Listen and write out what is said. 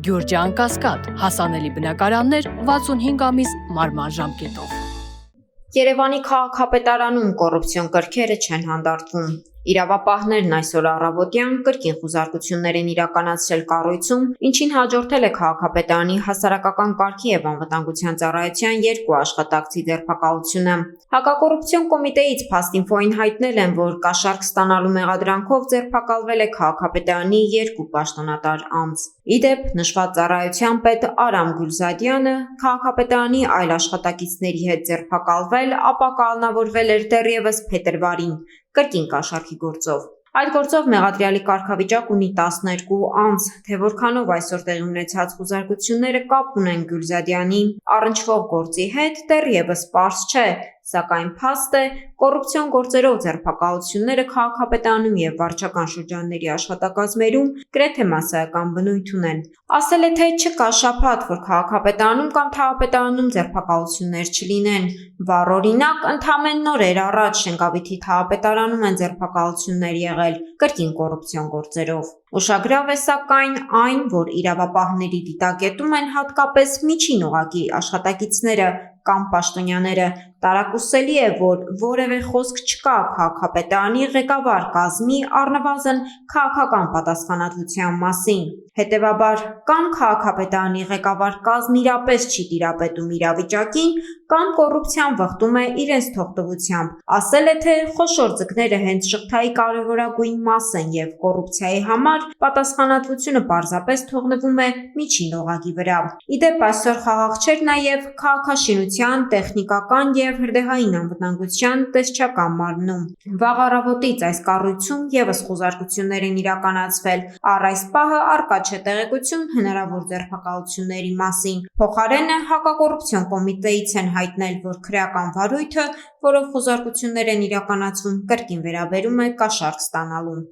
Գյուրջան Կասկադ, հասանելի բնակարաններ 65 ամիս մարման ժամկետով։ Երևանի քաղաքապետարանում կոռուպցիոն կրքերը չեն հանդարտվում։ Իրավապահներն այսօր առավոտյան կրկին խուզարկություններ են իրականացրել կառույցում, ինչին հաջորդել է քաղաքապետարանի հասարակական կարգի և անվտանգության ծառայության 2 աշխատակցի ձերբակալությունը։ Հակակոռուպցիոն կոմիտեից Փաստինֆոյին հայտնել են, որ կաշառք ստանալու մեղադրանքով ձերբակալվել է քաղաքապետարանի 2 պաշտոնատար անձ։ Ի դեպ, նշված ծառայության պետ Արամ Գուլզադյանը քաղաքապետարանի այլ աշխատակիցների հետ ձերբակալվել, ապա կալանավորվել էր դեռևս փետրվարին կրկին կաշառքի գործով։ Այդ գործով մեղադրյալի կարգավիճակ ունի 12 անձ, թե որքանով այսօր տեղի ունեցած խուզարկությունները կապ ունեն Գուլզադյանի առնչվող գործի հետ, դեռևս պարզ չէ, սակայն փաստ է, կոռուպցիոն գործերով ձերբակալությունները քաղաքապետարանում և վարչական շրջանների աշխատակազմերում գրեթե մասսայական բնույթ ունեն։ Ասել է, թե չկա շաբաթ, որ քաղաքապետարանում կամ թաղապետարանում ձերբակալություններ չլինեն։ Վառ օրինակ, ընդամենը օրեր առաջ Շենգավիթի թաղապետարանում են ձերբակալություններ եղել կրկին կոռուպցիոն գործերով։ Ուշագրավ է սակայն այն, որ իրավապահների դիտակետում են հատկապես միջին օղակի աշխատակիցները կամ պաշտոնյաները։ Տարակուսելի է, որ որևէ խոսք չկա քաղաքապետարանի ղեկավար կազմի առնվազն քաղաքական պատասխանատվության մասին։ Հետևաբար, կամ քաղաքապետարանի ղեկավար կազմն իրապես չի տիրապետում իրավիճակին, կամ կոռուպցիան վխտում է իրենց թողտվությամբ։ Ասել է, թե խոշոր ձկները հենց շղթայի կարևորագույն մաս են և կոռուպցիայի համար պատասխանատվությունը պարզապես թողնվում է միջին օղակի վրա։ Ի դեպ, այսօր խաղաղ չէր նաև քաղաքաշինության, տեխնիկական և հրդեհային անվտանգության տեսչական մարմնում։ Վաղ առավոտից այս կառույցում ևս խուզարկություններ են իրականացվել։ Առ այս պահը առկա չէ տեղեկություն հնարավոր ձերբակալությունների մասին։ Փոխարենը հակակոռուպցիոն կոմիտեից են հայտնել, որ քրեական վարույթը, որով խուզարկություններ են իրականացվում, կրկին վերաբերում է կաշառք ստանալուն։